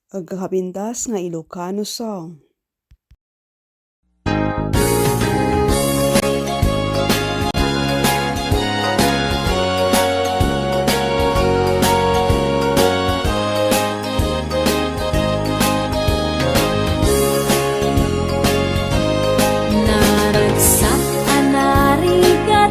Agkakapintas nga Ilocano song. Naragsak anarigat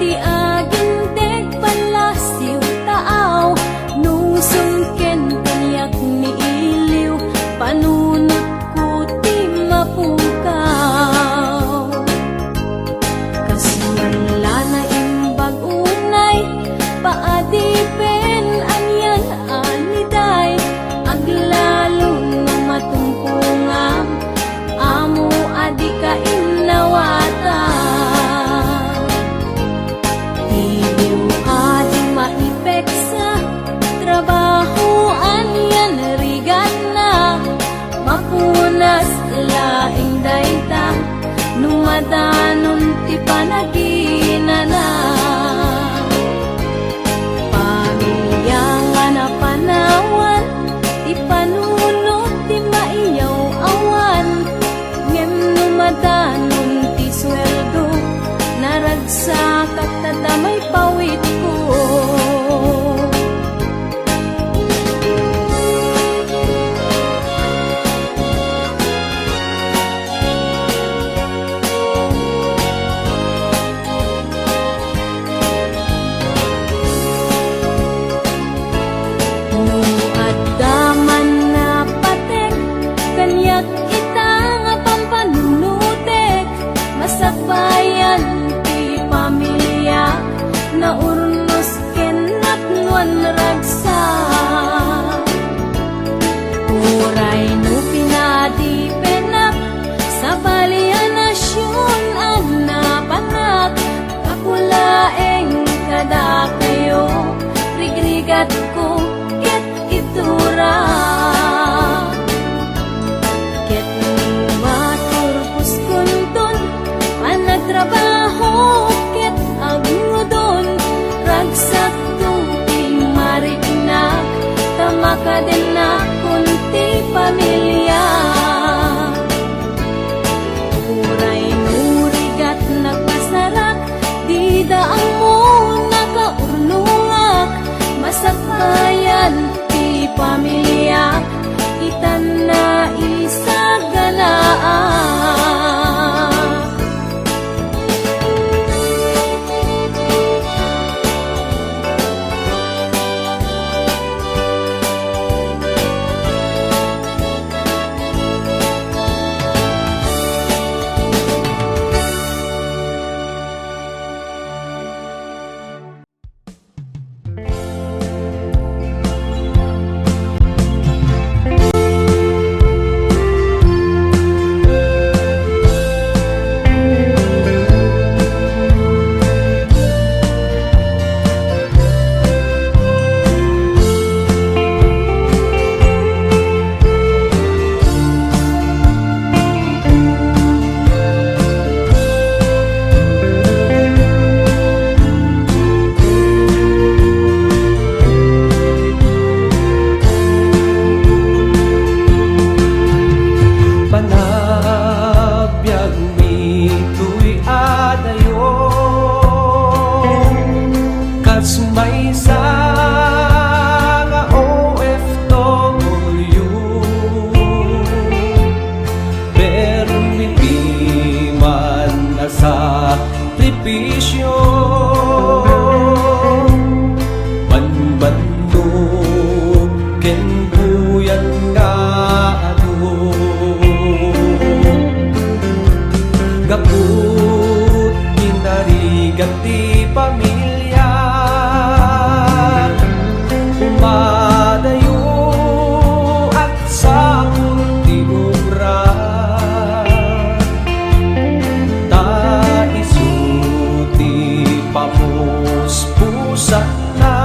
ti aginteg palasiw taaw nusong ken kanyak ni iliw panunot ko ti mapukaw kasula na imbag unay paadipen anyan aniday aglalong no matungkungang amo adi ka inawata iliw adi maipeksa trabaho anyan rigat na mapunas laing dayta numadanon ti panaginana pamilya nga napanawan ti panunot ti maiyaw awan ngem numadanon ti sweldo naragsak at tadamay pawit ko Nuadaman na patek kanyak ita nga pampanunutek masakbayan ti pamilya na urnos kenat nuan ragsak uray no pinadipenak sa balianasyon ang napanak kapulaeng kada kayo rigrigat ko ket itura ket maturpos kunton panagtrabaho ket agudon ragsak tuting marignak tamakaden na kunti pamilya uray nurigat nagpasarak di daang mo nakaurnungak masakbayan ti pamilya itan na isagalaak panagbiag mi tuy adayo kas maysa nga OFW permiti man na sakripisyo panbando ken buyan nga gaput kinarigat ti pamilya umadayo at sa ti obra ta isuti pamuspusan na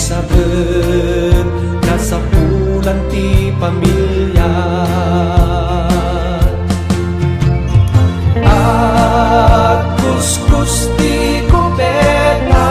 mangisabet kasapulan ti pamilya at kuskus ti kubeta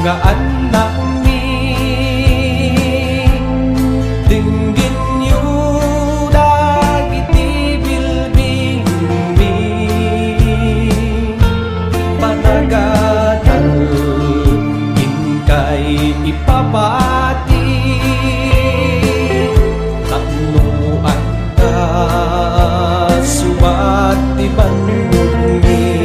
nga anak mi dinggin yu dagiti bilbil mi panagadal inkay ipapati tatnuan ka subat di bandungi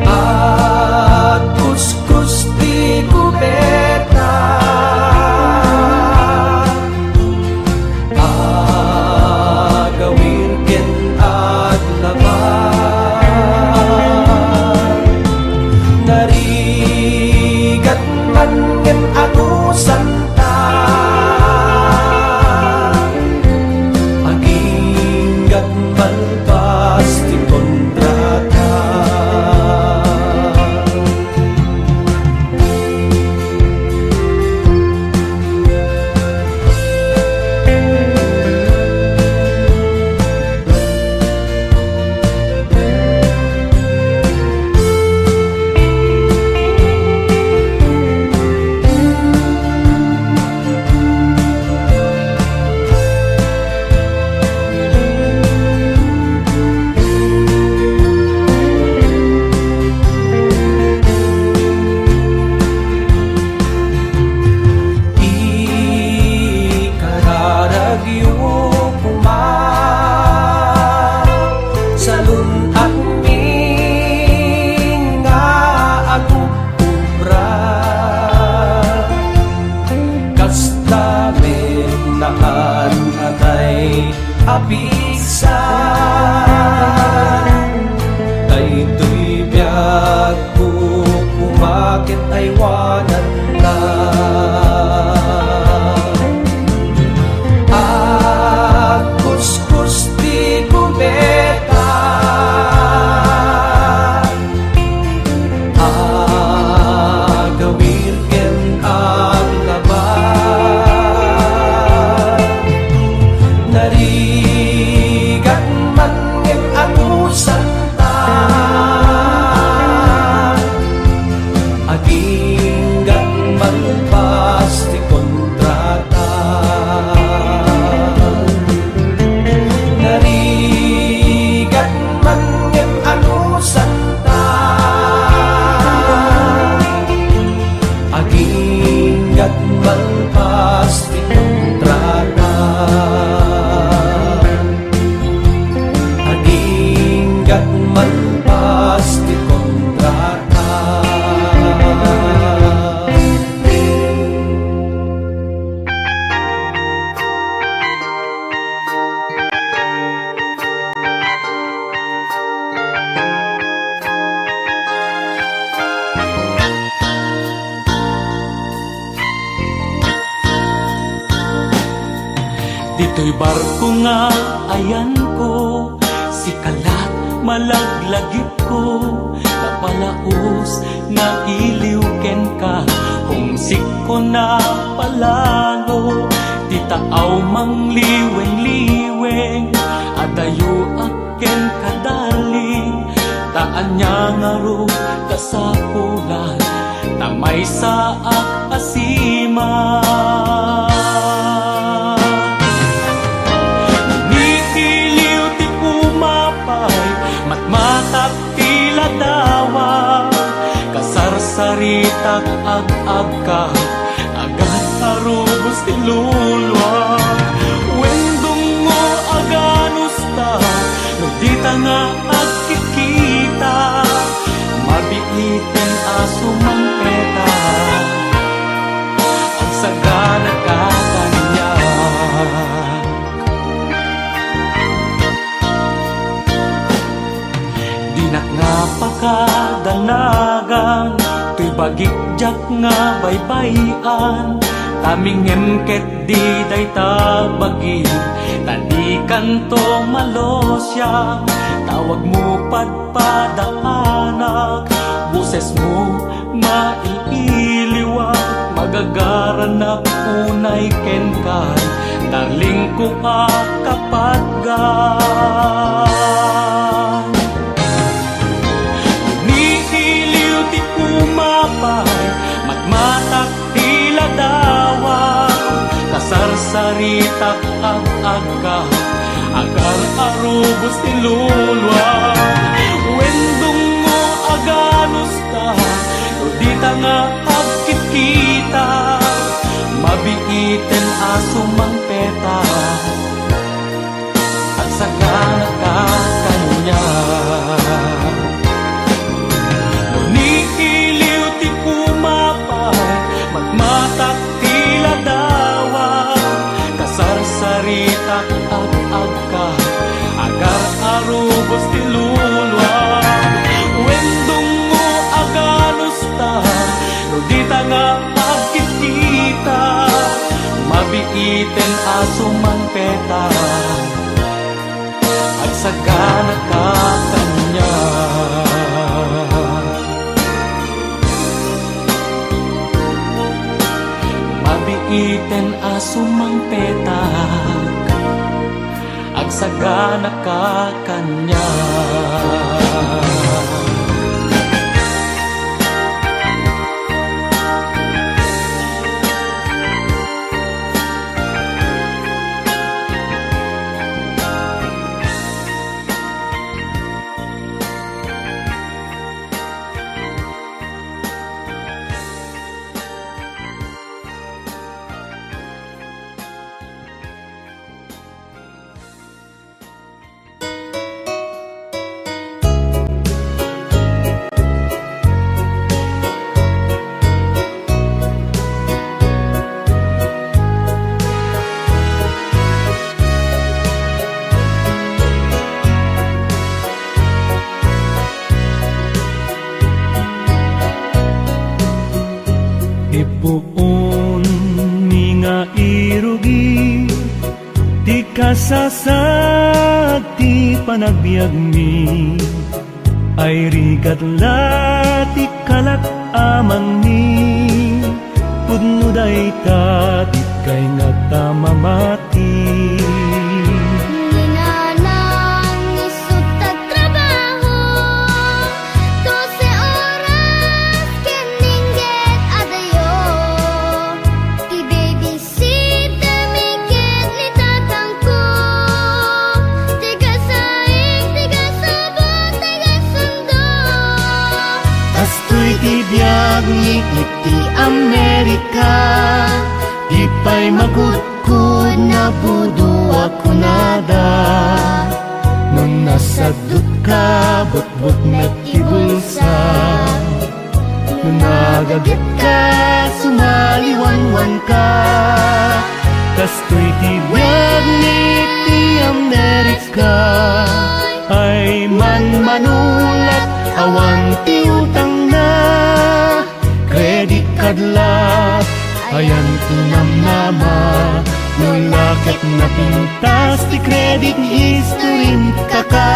at kuskus di kubeta agawir ken at laban narigat man ken anusan ta aginggat malpas di kontrata abisa daytoy biag ko kumakit ay wanan na at kuskus di kubeta agawir ken ang laban narigat man ngem anusan ta aginggat malpas di kontrata narigat man ngem anusan ta aginggat malpas di kontrata aginggat malpas di kontrata. Dito'y barko nga ayan ko, si kalat malaglagip ko, napalaos na iliw ken ka, humsik ko na palalo, di taaw mang liweng-liweng, adayo aken kadaling, taan niya nga ro kasapulan, na may saak asiman. Matmatak tila dawa kasarsaritak ag-ag ka agad arubos ti lulwa wendong mo aganus ta no di ta nga agkikita mabiiten aso mang kreta ang sagana ka kanya. Dinak nga pakadanagan, tuy bagikjak nga baybayan, taming emket di day tabagi, tanikan to malosya, tawag mo padpadaanak, buses mo maiiliwag, magagaranak unay kenkan, darling ko kapatgan. Nihili saritak ag-aga agar arubos ti lulwa wendong mo aganos ta dita nga agkit-kita mabiiten aso mang peta at sagana ka kanya iliw ti kumapay magmatak tila dawa kasarsaritak ag-agka agar arubos ti lulwa wendong mo aganos ta dita nga agkit-kita mabiiten aso mang peta at sagana ka kanya iten aso mang petak agsagana ka kanya Ipuon mi nga irugi ti kasasag ti panagbiag mi ay rigat la ti kalak amang ni pudno day ta di kay nga tamamati ni iti Amerika di pa'y magudkud na budo ako nada nung nasadot ka butbut nagkibulsa nung nagagit ka sumaliwanwan ka kastoy tibiyag ni iti Amerika ay manmanulat awan ti utang na credit card la ayan tinamnama nulakit na pintas ti credit history kaka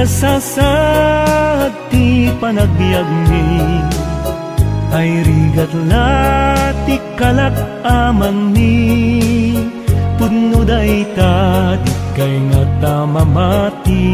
kasasad ti panagbiag mi ay rigat la ti kalak amang ni pudno day ta di kay nga tamamati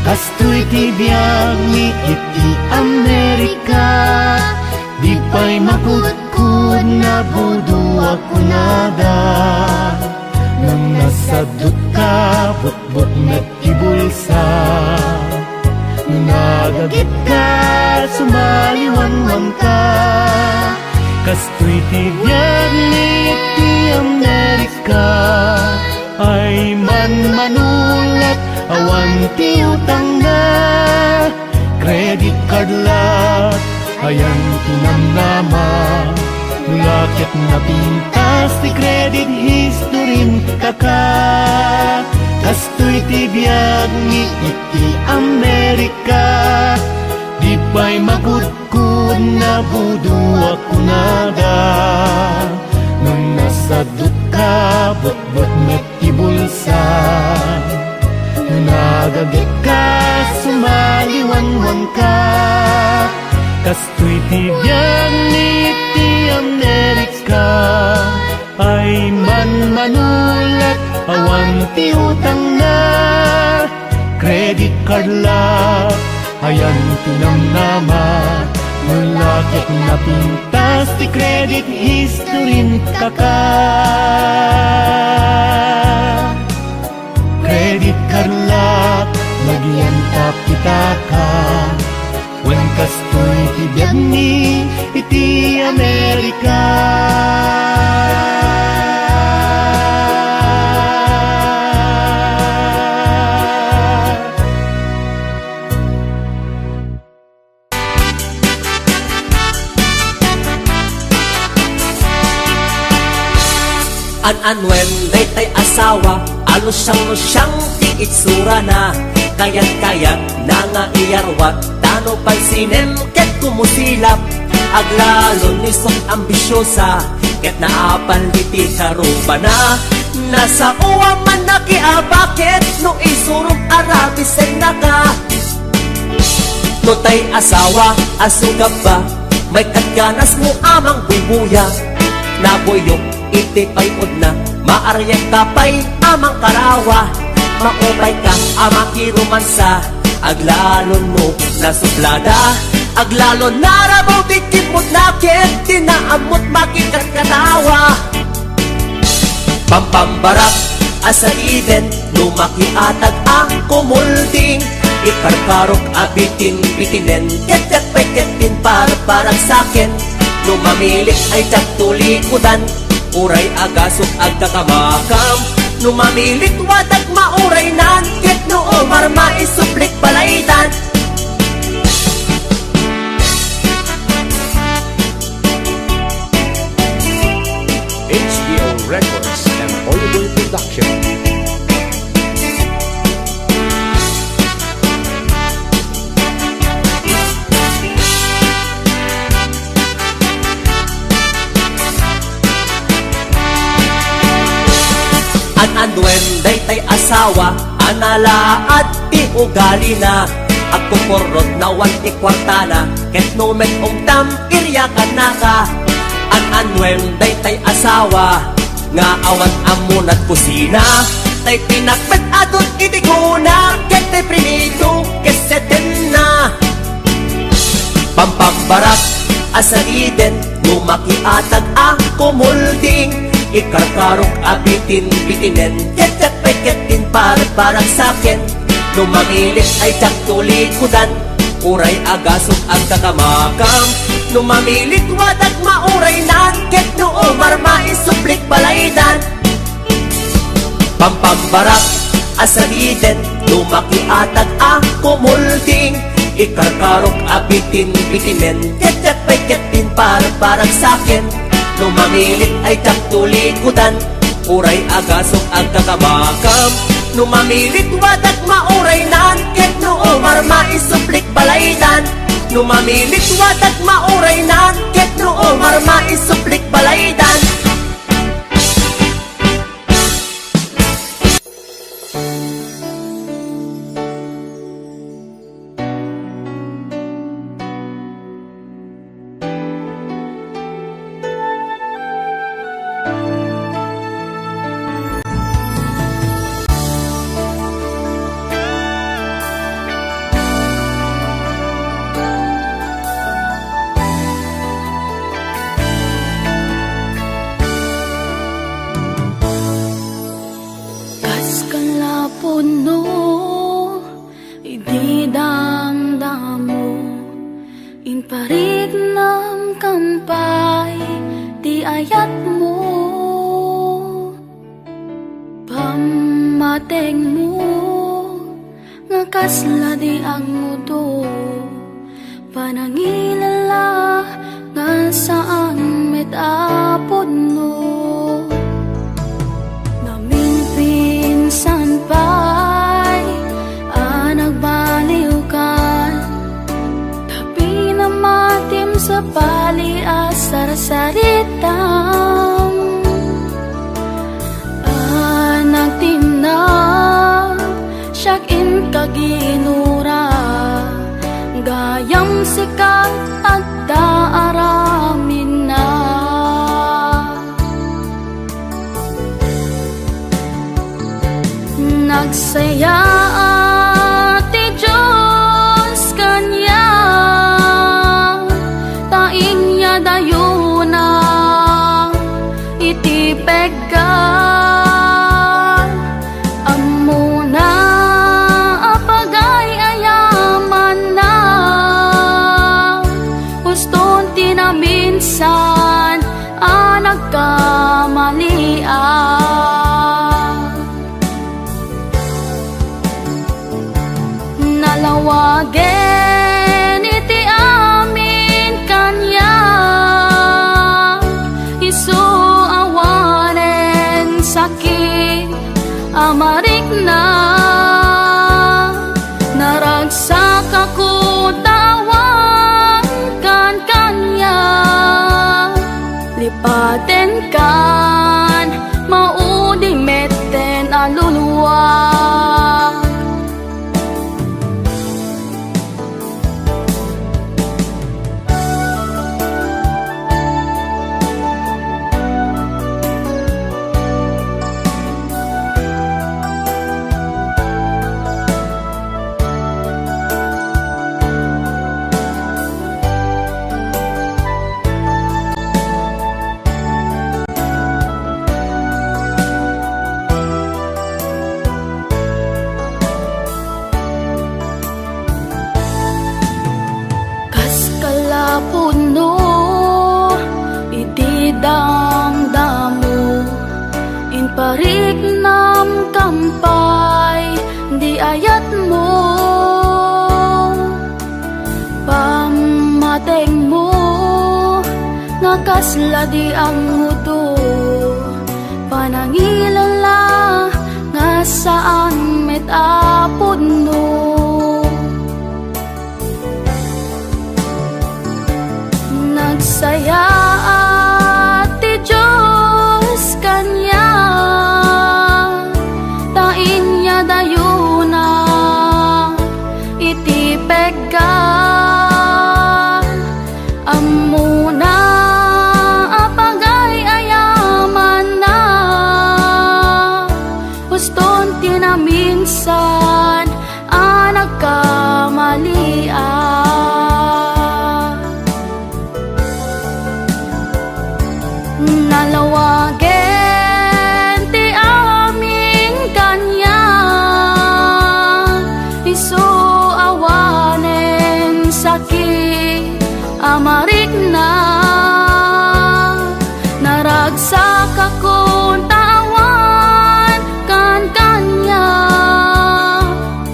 kastoy tibiyag ni iti Amerika di pa'y magudkud na budo ako nada nung nasadot ka butbut nagkibulsa nung nagagit ka sumaliwanwan ka kastoy tibiyag ni iti Amerika ay manmanulat awan ti utang na credit card lat ayan tinamnama Lakit na pintas ti credit history kaka Kastoy ti biag ni iti Amerika Di ba'y magudkud na budu ako nada Nung nasa duka but met ti bulsa Nung nagagit ka sumaliwan-wan ka Kastoy ti biag ni iti Amerika Ay manulat awan ti utang na Credit card la ayan tinamnama Mulakit na pintas ti credit history kaka Credit card la magian tap kita ka Wen kastoy ti biag ni iti Amerika An-anwen day asawa Alusyang-lusyang ti itsura na Kayat-kayat na nga iyarwat Tano pansinem ket kumusilap Aglalon ni sok ambisyosa Ket naapaliti karuba na Nasa uwa man nakiabakit No isurong arabisen na ka No tay asawa asugab ba May katganas mo amang bubuya Nabuyok iti payod na maaryak kapay amang karawa Maupay ka amang kirumansa Aglalon mo na suplada Aglalon narabaw tikipot nakit Tinaamot makikat katawa Pampambarak asa iden Lumakiatag ang kumulding Ikarkarok abitin bitinen Ketek peketin parang sakin Lumamilik ay tagtulikudan Uray agasok agkakamakam Numamilit wadag mauray nan Ket noo marma isuplik balaydan HBO Records and Oliver Production. An-anwen day asawa Anala at ti ugali na Agkukurot na wan ti kwartana Ket numet umdam iryakan na ka An-anwen day asawa Nga awan amunat kusina Tay pinakpet adot iti kuna Ket tay prinido keseten na Pampambarak asa iden Lumakiatag ang kumulding Ikarkarok abitin bitinen Ketek peketin parang sakin Numamilit ay tagtulikudan Uray agasok ang kakamakam Numamilit wadag mauray nan Ket noo marma isuplik balaydan Pampambarak asaliden Lumakiatag ang kumulding Ikarkarok abitin bitinen Ketek peketin parang sakin Numamilit ay tagtulikudan Uray agasok ang kakamakam Numamilit wadag mauray nan Ket noo marma isuplik balaydan Numamilit wadag mauray nan Ket noo marma isuplik balaydan puno ididamdamo inparig ng kampay di ayat mo pamateng mo nga kasla di ang mudo panangilala nga saan metapod no. Naming pinsan pa'y nagbaliw ka, tapi na matim sa pali asar saritam. Nagtinag siyak in kaginura, gayam sikat at daaramin na. Nagsaya ti Diyos kanya, taing niya dayo na iti peggan. Amo na apagay ayaman na, guston tinaminsan nagkamalian. Nalawagen iti amin kanya, isu awanen sakit amarik na. Naragsak ako tawan kan kanya, lipaten kan maudi meten aluluwa. Puno iti damdamu, in parik nam kampay di ayat mo. Pamateng mo nga kasla di ang muto, panangilala nga saan metapod no. Nagsaya ti Diyos kanya, tain niya dayo na iti peggan. Amo na apagay ayaman na, guston tinaminsan nagkamalian. Nalawagen ti amin kanya, isu awanen sakit amarik na. Naragsak ako tawan kan kanya,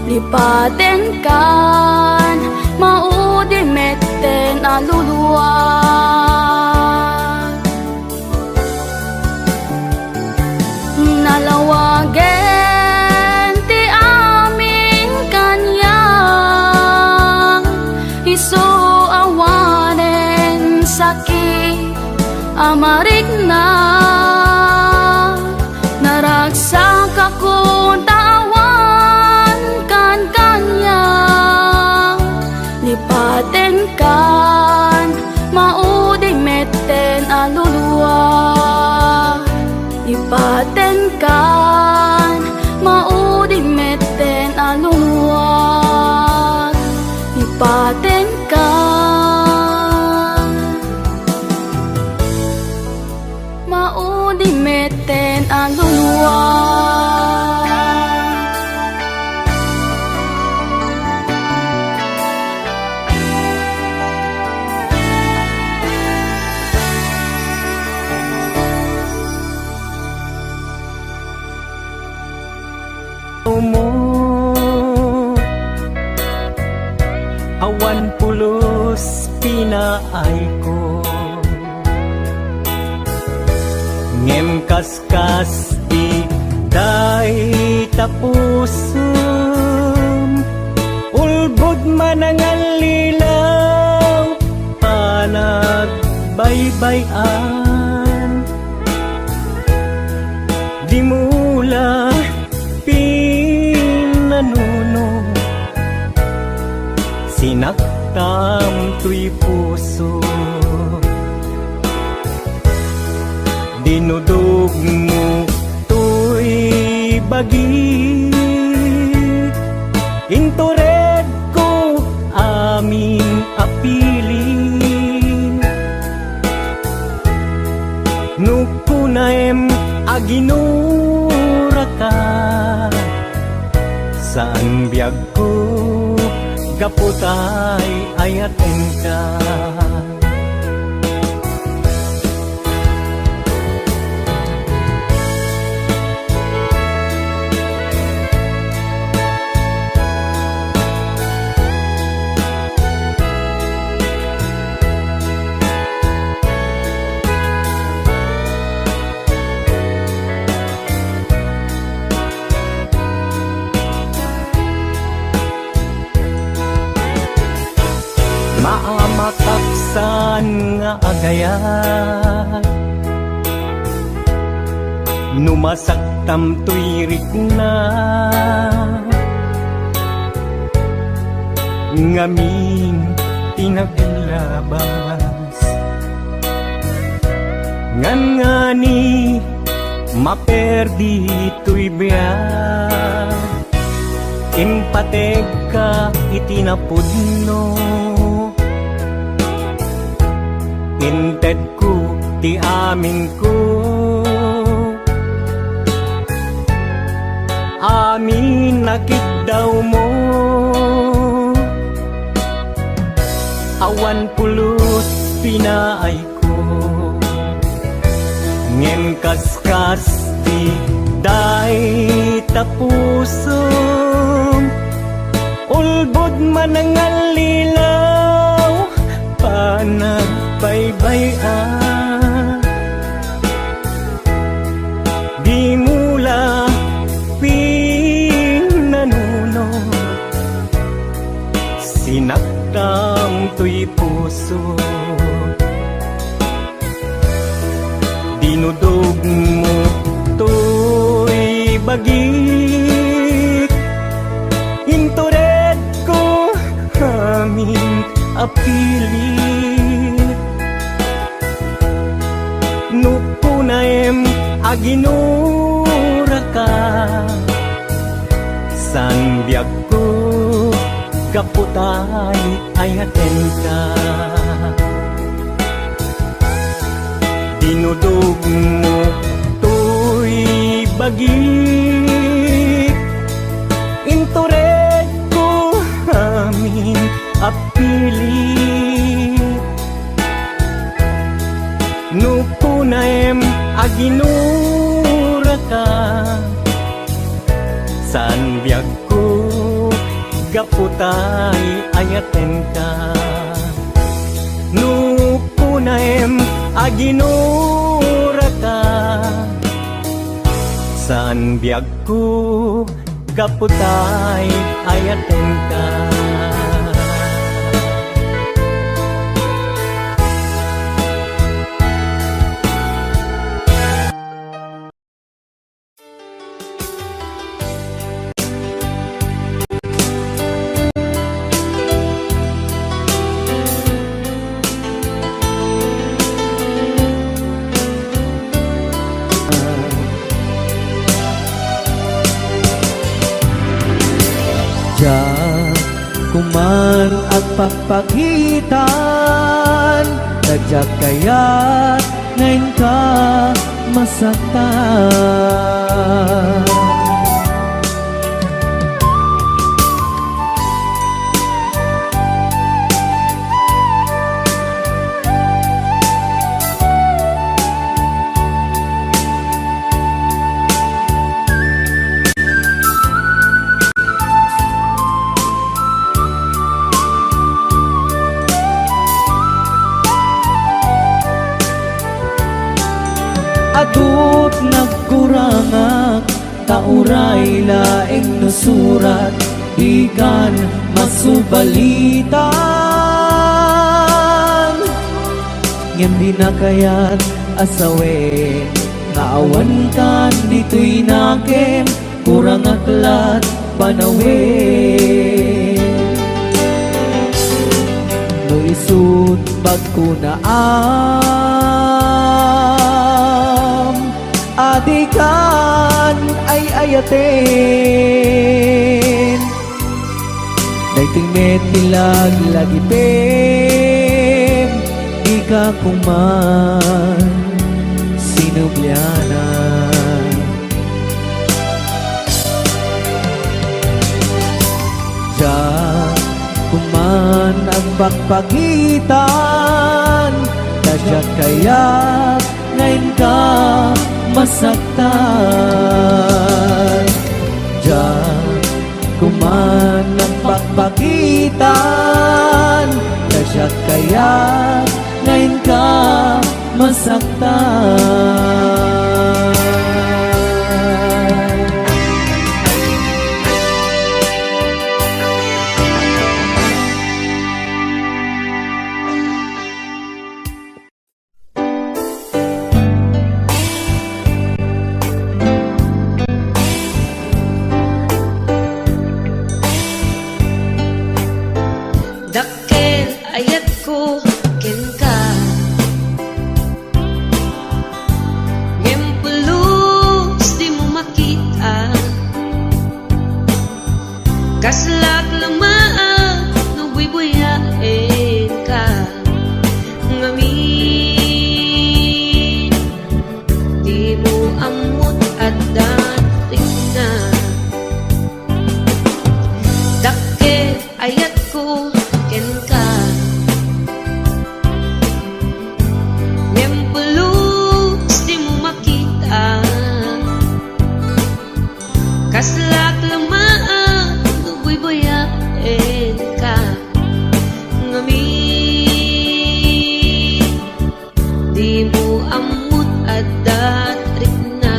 lipaten kan maudi meten aluluwa. Nalawagen ti amin kanya, isu awanen sakit amarik na. Naragsak ako tawan kan kanya, lipaten kan maudi meten aluluwa. Lipaten kan maudi meten aluluwa. Lipaten kan maudi meten aluluwa. pinaay ko. Ngem kaskas di day tapusum, ulbod man ang lilaw, panagbaybayan. Di mula pinanuno, sinaktam tuy puso. Dinudog mo tuy bagit, intured ko aming apilin. Nukunaem aginura ka, saan biyag ko gaputay ayaten ka. Maamataksan nga agayat, numasaktam tuirik na, ngaming tinaglabas. Ngan ngani maperdi tuy biyag, impateg ka itinapudno. Inted ko ti amin ko, amin nakit daw mo. Awan pulos pinaay ko, ngem kaskas di day tapusum, ulbod man ang lilaw, panagbaybayan. Di mula pinanuno, sinaktam tuy puso. Dinudog mo tuy bagik, intured ko aming apilit. Nukunaem aginura ka, san biyag ko gaputay ayaten ka. Dinudog mo tuy bagik, intured ko amin apilit. Nukunaem aginura ka, saan biyag ko gaputay ayaten ka. Nukunaem aginura ka, saan biyag ko gaputay ayaten ka. Kuman at papagitan, tadyak kaya't ngayon ka masaktan. Kauray laeng nusurat ikan masubalitan. Ngem di na kayat asawen nga awan kan dito'y nakem kurang aklat panawin. No isut pagkunaam adikan ay ayaten. Daytoy metilag lagi pem ika kuman sinubliana. Ja kuman ang pagpagitan dasya kaya ngayon ka masaktan. Ja kuman ang pagpagitan dasya kaya ngayon ka masaktan. Dakkel ayat ko ken ka ngempulus di mo makita kaslak lamaan no buy-buyain ka ngamin di mo amot at dating na. Dakkel ayat ko ken ka ngempulus di mo makita kaslak lamaan no buy-buyain ka ngamin di mo amot at datrik na.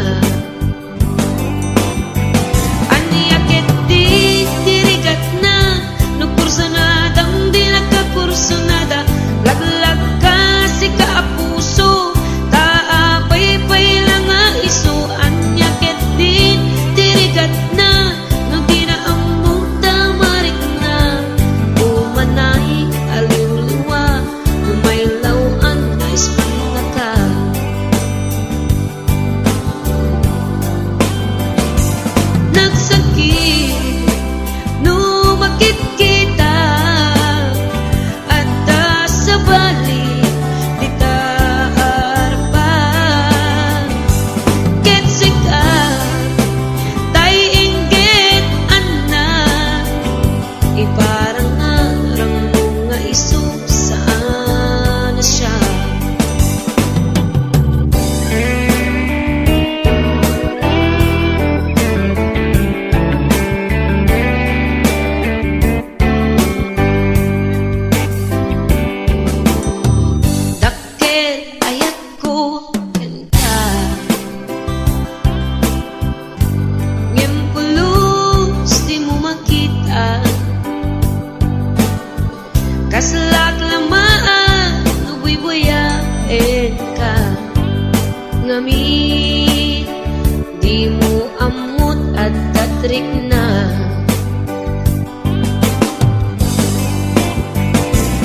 Aniyak di dirigat na no kursanadang di nakakursanada laglag ka si kaapuso taapay-pay lang nga iso. Anyaket din dirigat na no di na among tamarik na umanay aliw-liwa umaylawan na ispan ka. Nagsakit no makit kita at sa balik di ta arpan ketsik tay inggit anak iparang arang mga iso saan na siya. Dakkel ayat ko ken ka ngempulus di mo makita kaslak lamaan no buy-buyain ka ngamin di mo amot at tatrik na.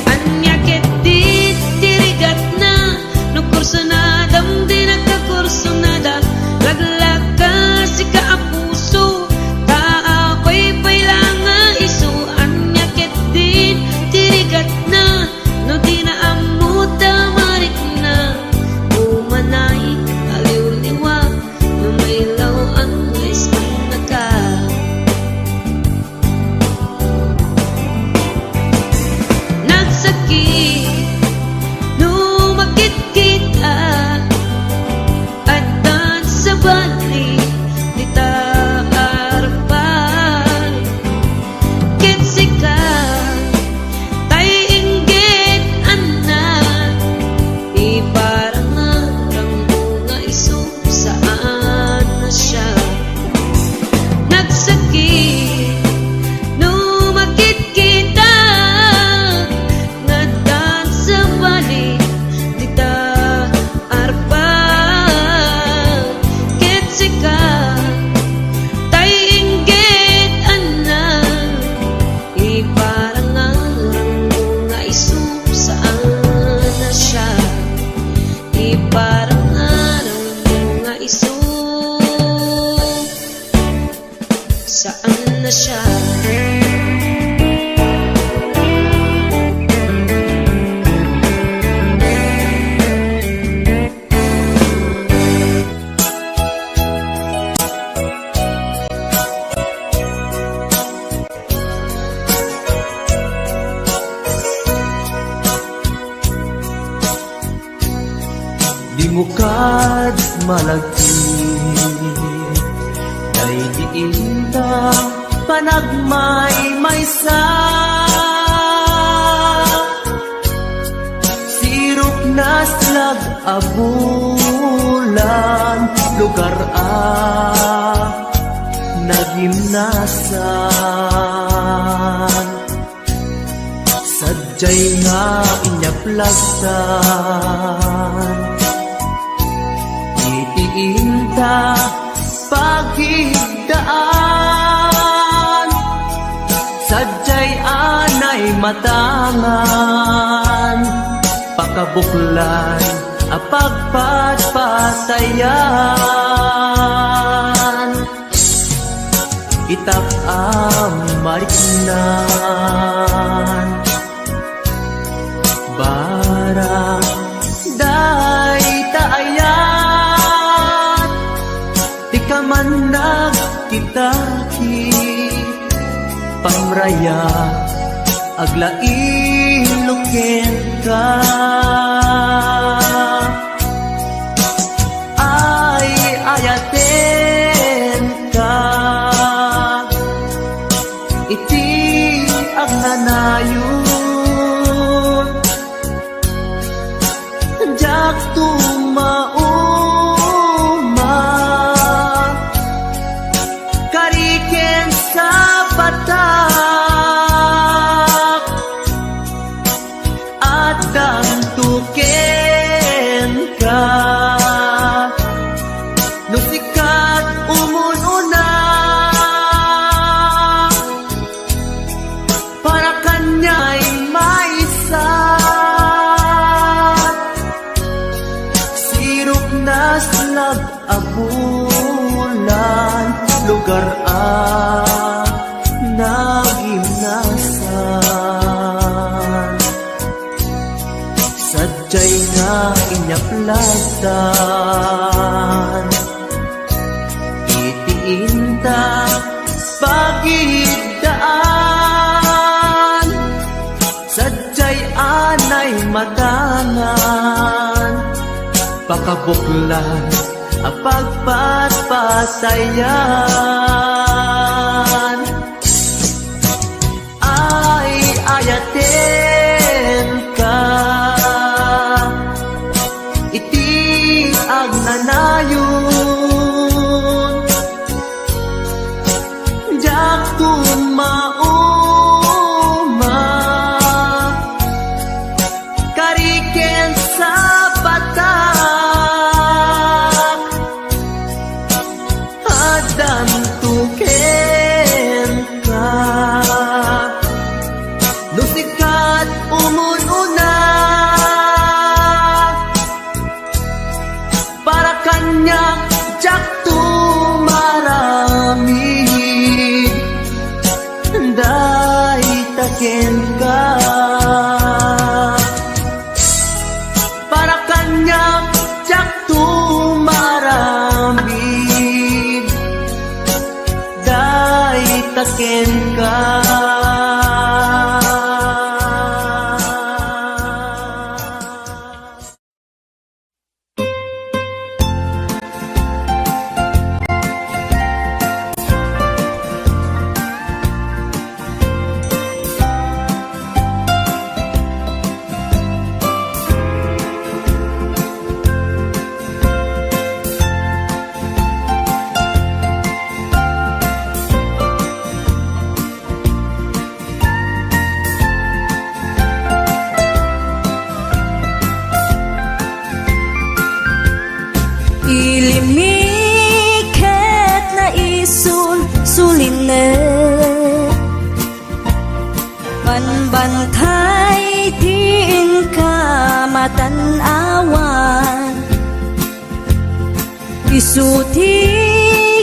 Anyaket di dirigat na no kursanadam di nakakursanada laglag ka si kaapuso taapay-pay lang nga iso. Anyaket din dirigat na no di na amot tamarik na umanay aliw-liwa no maylaw ang ispan na ka. saan na siya? Di mo kad malagkit kay diinda panagmay-maysa sirok na slag abulan lugar nagimnasan sadyay nga inyaplagsan itiinta pagigdaan sadyay anay matangan pakabuklan apagpatpatayan itap mariknan barang day taayan di ka man nagkitaki pamraya aglain ka ay ayaten ka iti agnanayon jak tumauma kariken sa batak at dantuken ka nusikat umununa para kanya'y maisa sirok na slag abulan lugar nagimnasan sadyay nga inyaplagdan itiinta pagigdaan sadyay anay matangan pakabuklan apagpatpatayan ay ayaten ka iti agnanayon jak tumauma kariken sa batak adantuken ka nusikat umununa para kanya jak tumaramid day taken ka para kanya jak tumaramid day taken ka Ilimiket na suline Manbantay din ka matanawan Isuti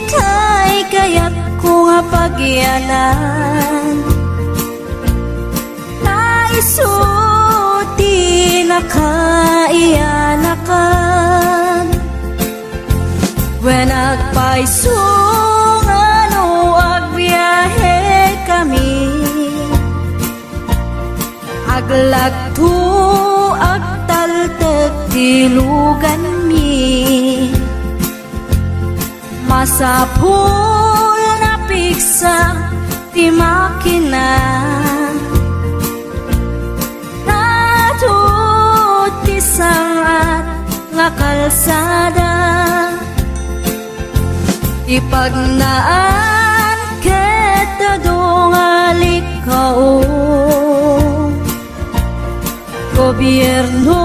kay kayat ko nga biyanan naisuti nakaiyanakan when agpaisungan o agbiyahe kami aglagto agtaltag tilugan mi masapul na piksa ti makina natuti sangat nga kalsada ipagnaan kita dongalik kao gobyerno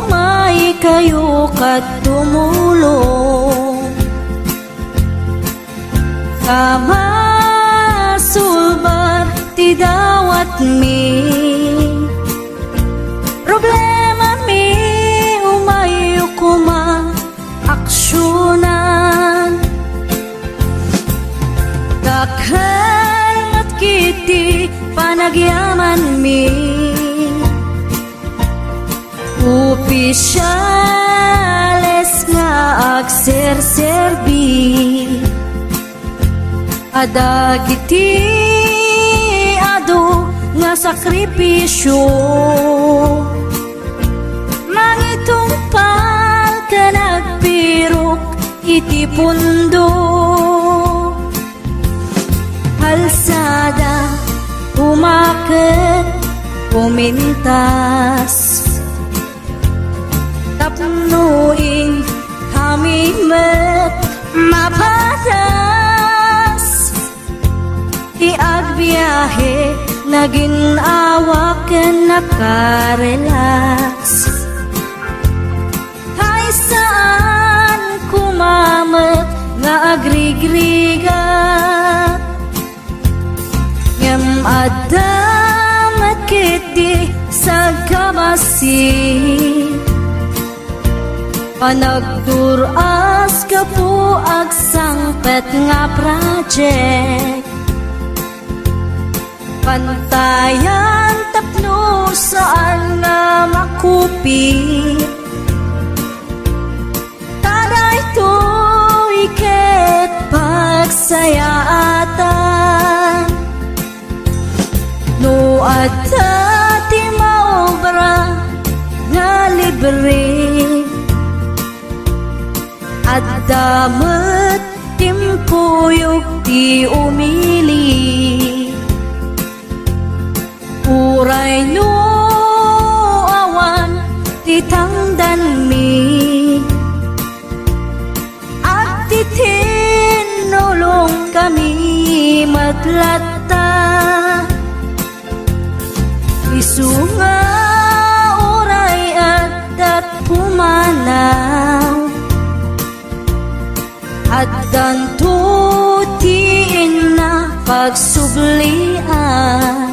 umay kayo kat tumulong kamasulbar ti dawat mi problema mi umayo kuma aksyonan dakhan at kiti panagyaman mi opisyales nga agserserbi adagiti ado nga sakripisyo mangitumpal ka nagpirok iti pundo kalsada umaket pumintas tapnuin kami met mapatas iagbiyahe naginawa ken nakarelax hay saan kumamet nga agrigriga ngem adamat kiti sa kabasi panagduras ka po agsangpet nga project pantayan tapno saan nga makupit taday to iket pagsayaatan no adta ti maobra nga libre at damat timpuyog ti umili uray no awan ti tangdan mi at ti tinulong kami matlatta isunga uray at pumanaw at dantutiin na pagsublian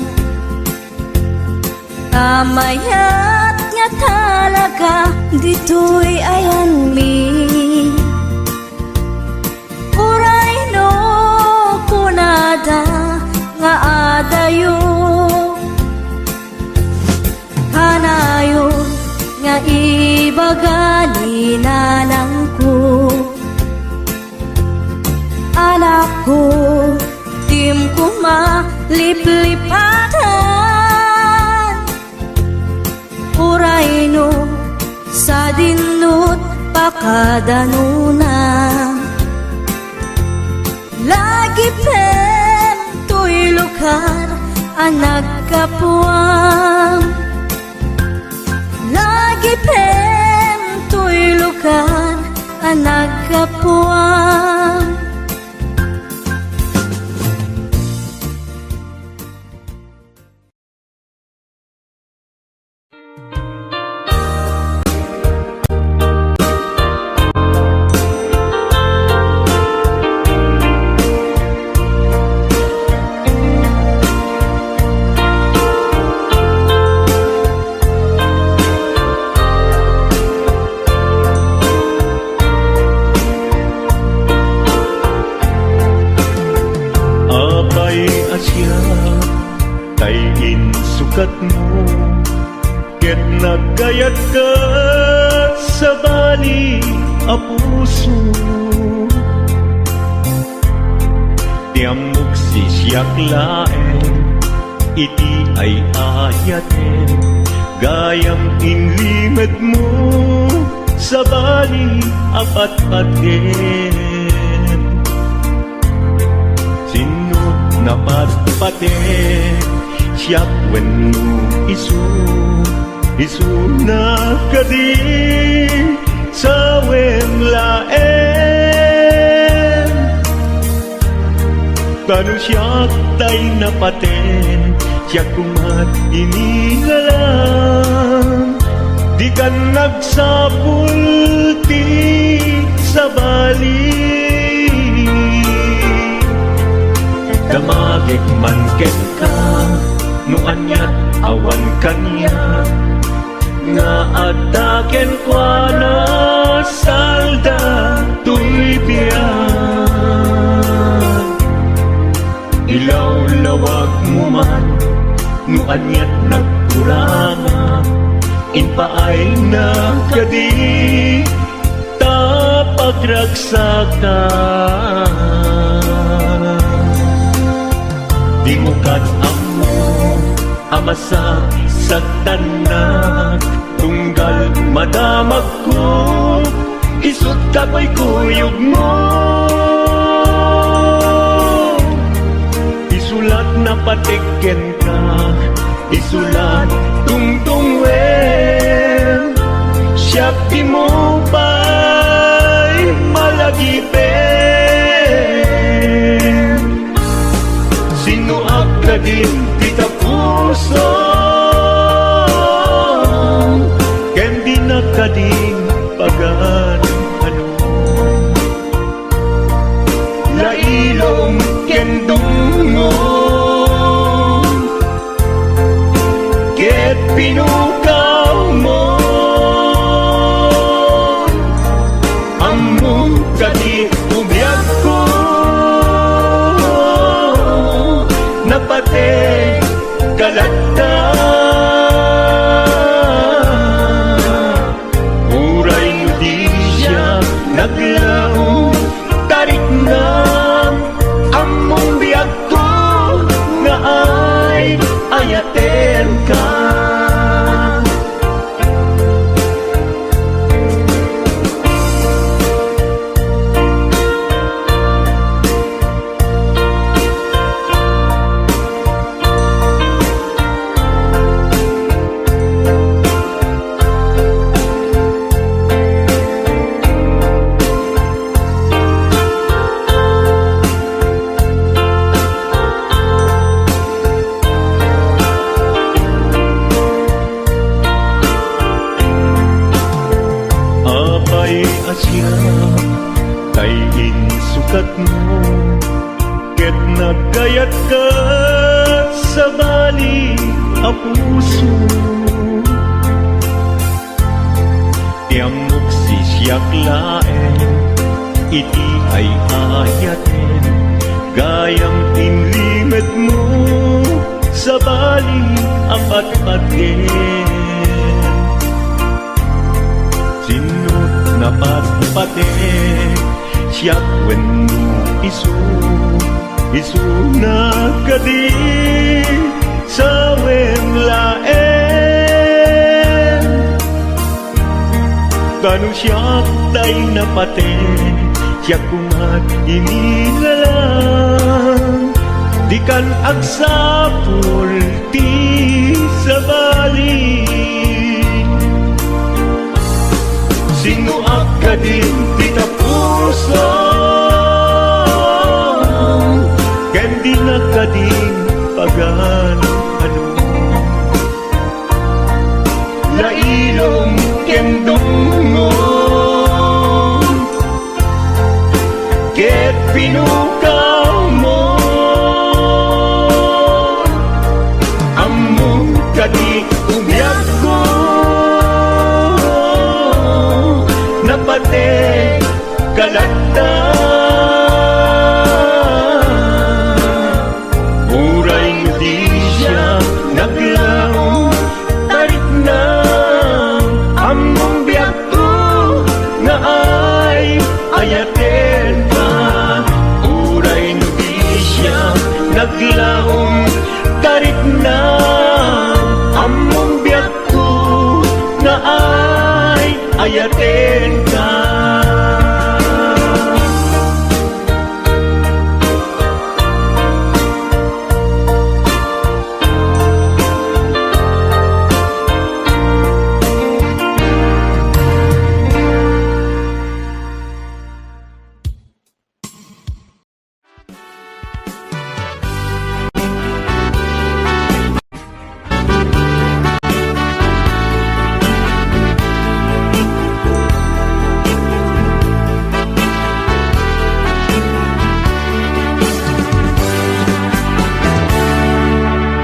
kamayat nga talaga dito'y ayan mi uray no kunada nga adayo kanayon nga ibagani nanang ko anak ko, tim ko maliplipatan uray no sa dinut pakadanuna lagi pem to'y lugar ang nagkapuang lagi pem to'y lugar ang nagkapuang asya kay insukat mo ket nagkayat ka sa bali a puso tiamok sisyak laeng iti ay ayaten gayam inlimet mo sa bali apat-paten sinut na patpaten siyak wenno isu na kadi sa laen kanu siyak tay napaten siyak kumat inilalang di ka nagsapulti sa bali damagik man ket ka no anyat awan kanya nga ataken kwa na salda tuy biyan ilaw lawag mo man no anyat nagkuranga inpaay na kadi tapagragsakan di mo amo amasa sa tanak tunggal madamag ko isut ka ko'y kuyog mo isulat na patiken ka isulat tungtungwen siyak di mo ba'y malagipin sino akadin kita puso ken di nakading pagan ano lailong ken dungong ket pinukaw mo among kadi ubiyag ko napate kalata uray mo di siya naglaong tarik na among biyag ko nga ay ayaten ka kay insukat mo ket nagkayat ka sa bali a puso tiamok sisyak laeng iti ay ayaten gayang inlimet mo sa bali apat-paten sinut na patpaten siyak wenno isu na kadi sa laen kanu siyak tay napaten siyak kumat inilalang di kan agsapul ti sa bali sino akadin kita puso ken di nakadin pagan ano lailong ken dungong ket pinukaw mo among kadi ubiyag ko napate kalata aglaom karit na among biyak ko na ay ayaten ka.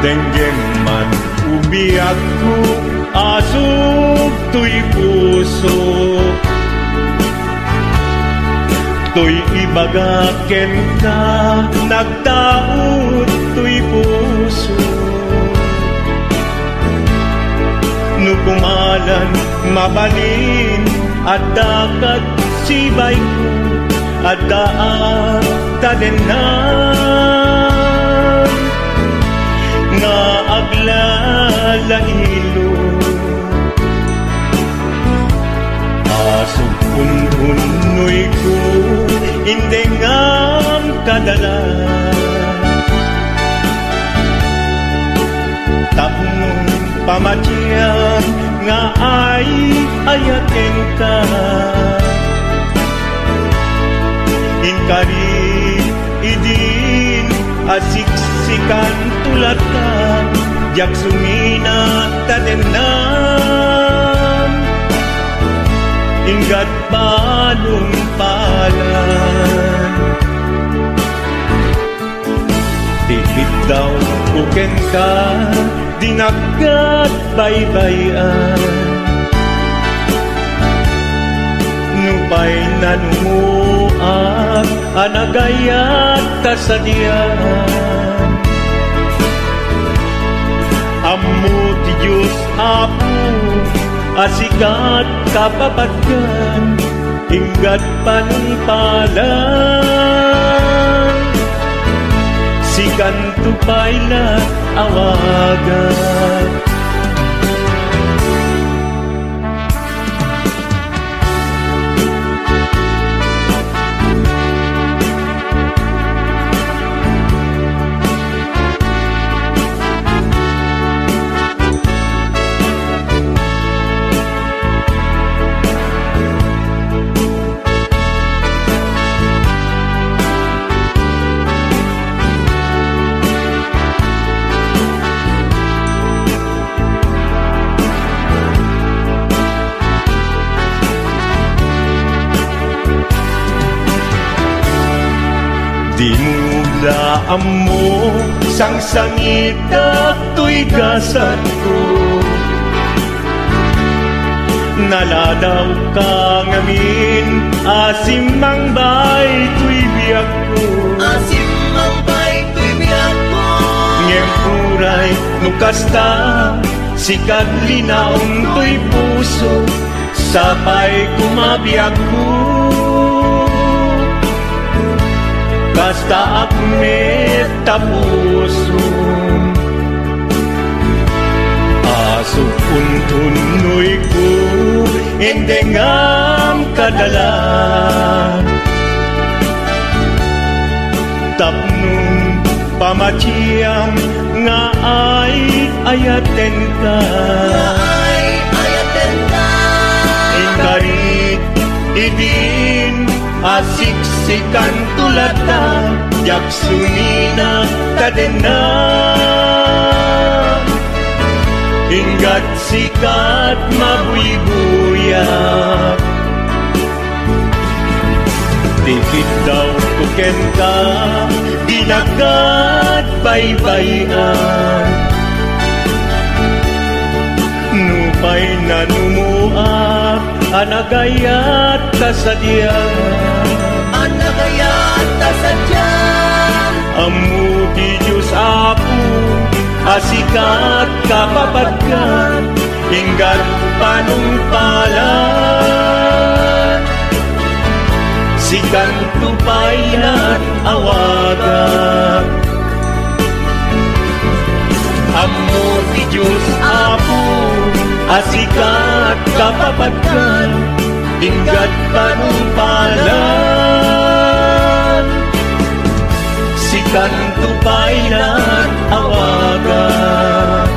Denggem man ubiyak ko, asog to'y puso. To'y ibagaken ka, nagtaot to'y puso. Nukumalan, mabalin, at dakat sibay ko, at daan tadenan. Nga aglalahilo asog unhunoy ko hindi ngam kadala tapong pamatyan nga ay ayaten ka inkari idin asiksikan tulad ka jak sumina tadenan inggat balong palan tipid daw kuken ka dinagat baybayan nupay nanumuak anagayat kasadian ammo ti Diyos apo asikat kapapatgan inggat panpalan sikan tupayla awagan. Di mo daan mo sang sangita to'y gasat ko naladaw ka ngamin asimang bay to'y biyak ko asimang bay to'y biyak ko ngempuray nukasta sikat linaong to'y puso sapay kumabiyak ko basta akmet tapuso asog untunoy ko endengam kadalan tapnong pamatiyang nga ay ayaten ka ingarit idin asiksikan tulata jak sumina kadena inggat sikat mabuy-buyak tipid daw kuken ka dinagat baybayan nupay nanumuak anagayat kasadyan anagayat kasadyan amu di Diyos apo asikat kapapatgan inggat panungpalan sikan tupayan awagan Asikat kapapagkan Tingkat panumpalan Sikan tupainan awagan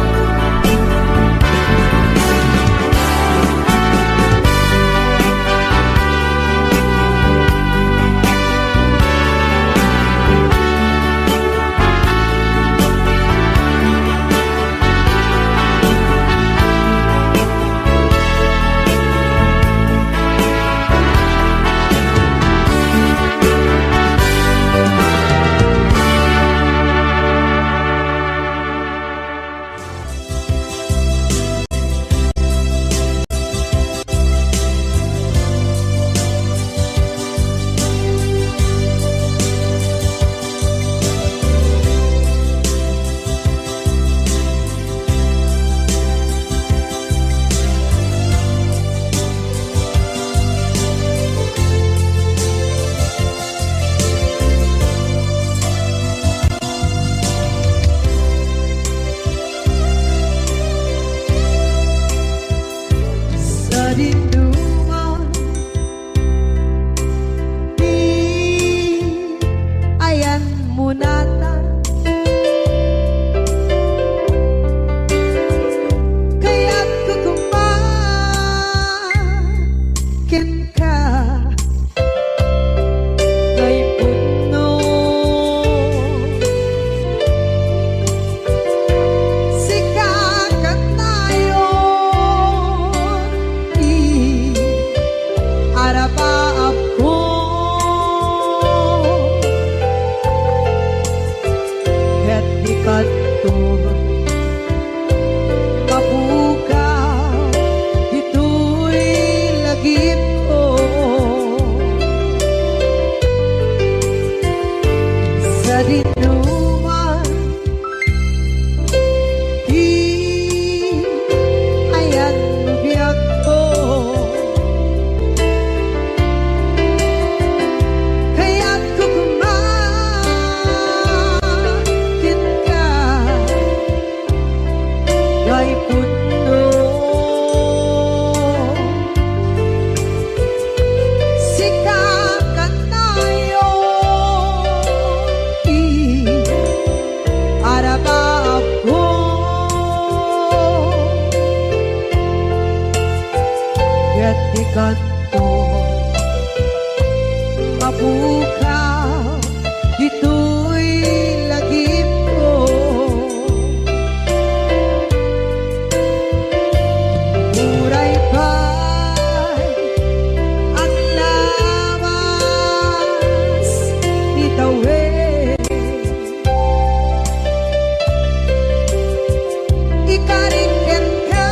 Ikariken ka,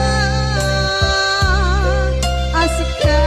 asika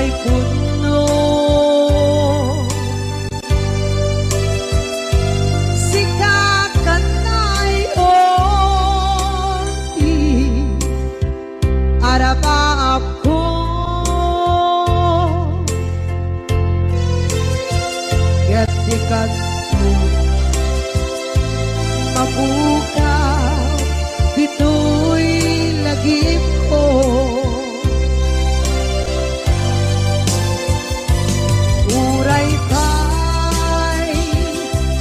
may puno. Sikakat na'y oti, arapa ako. Kaya't ikat mo, mabukaw, dito'y lagip ko. Uray kay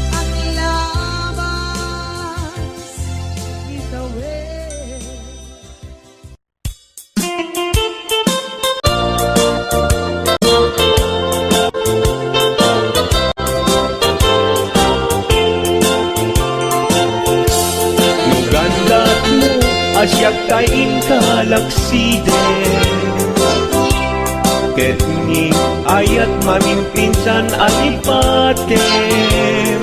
ang labas itawid. Nugandat mo asyak kain kalaksiden, ket ni ayat mamimpinsan alipatem.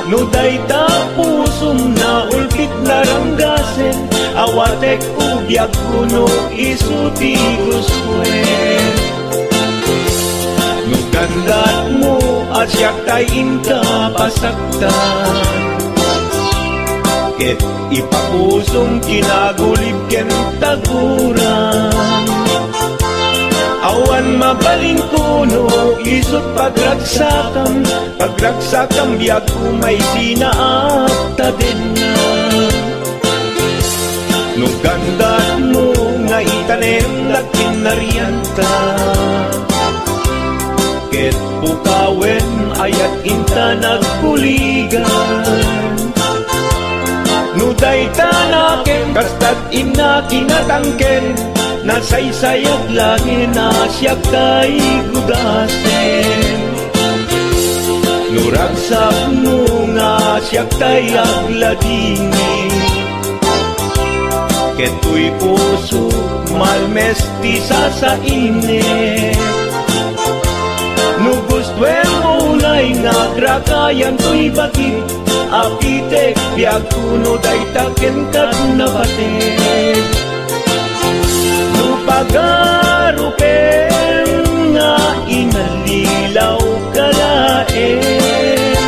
No dayta pusum na ulpit laranggasen, awatek ubyak kuno isuti guswen. Nugandat mo asyak kain kapasaktan, ket ipapusong kinagulib ken taguran. Awan mabaling kuno isot pagragsakam, pagragsakam biag kumay sinaakta din na. Nugandat mo nga itanem dakin nariyanta, ket pukawen ayat inta nagkuligan. Nuday tanaken kastat ina kinatangken, nasaysayag langin na siya kay gudasen. Nuragsak mo nga siya kay agladini, keto'y puso malmestisa sa init. Nugustwen mo na'y nagrakayan to'y bakit, apitek biag kuno day taken kat nabatek. Nupagarupen nga inalilaw kalaen,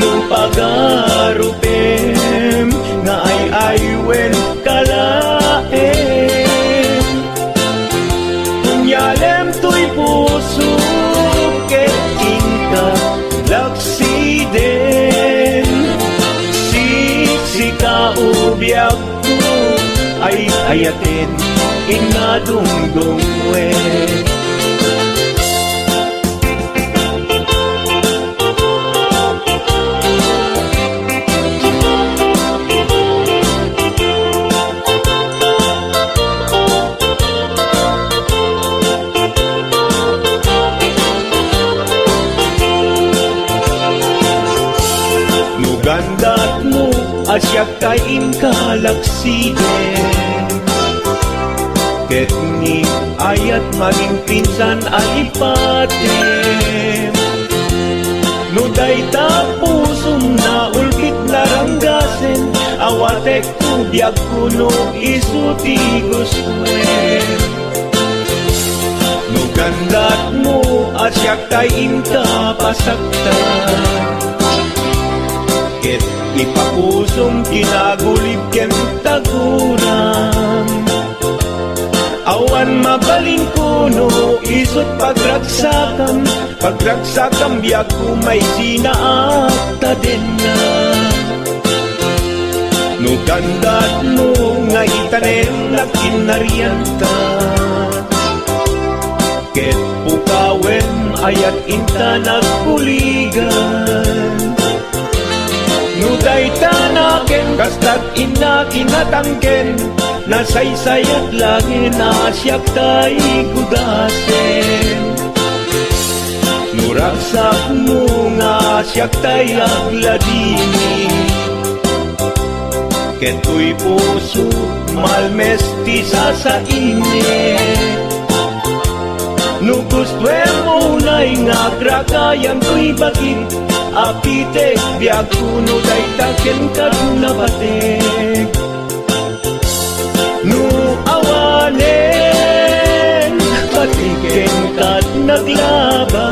nupagarupen nga ay aywen kalaen. Kunyalem to'y puso ket inka laksiden, siksika ubyak ko ay ayatin inadungdungwe. Nugandat mo asyak kain kalaksiden, ket ni ayat maging pinsan alipatem. No dayta pusum na ulkit laranggasen, awatek ubyak kuno isuti guswen. Nugandat mo asyak kain kapasaktan, ket ipapusong kinagulib ken taguran. Awan mabaling kuno isot pagragsakam, pagragsakam biag kumay sinaakta din na. Nugandat mo nga itanem na kinariyanta, ket pukawen ayat inta nagkuligan. Nuday tanaken kastat ina kinatangken, nasaysayat langin na siya kay gudasen. Nuragsak mo nga siya kay agladini, keto'y puso malmestisa sa init. Nugustwen mo na'y nga grakayan to'y bakit, apitek biag kuno day taken kat nabatek. Nu awanen naglabas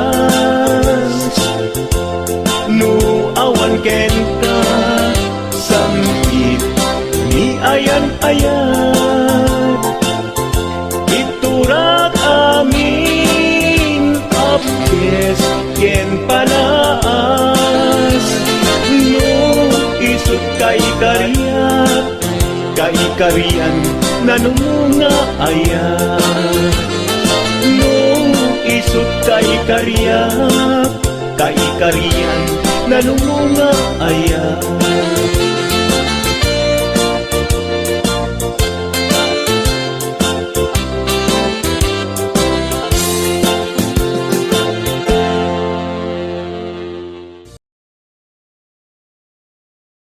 no awan ken ka samkit ni ayan-ayan iturak amin apkes ken panaas no isut kay kariyan nanumunga ayan no isut kay kariyan nanumunga ayan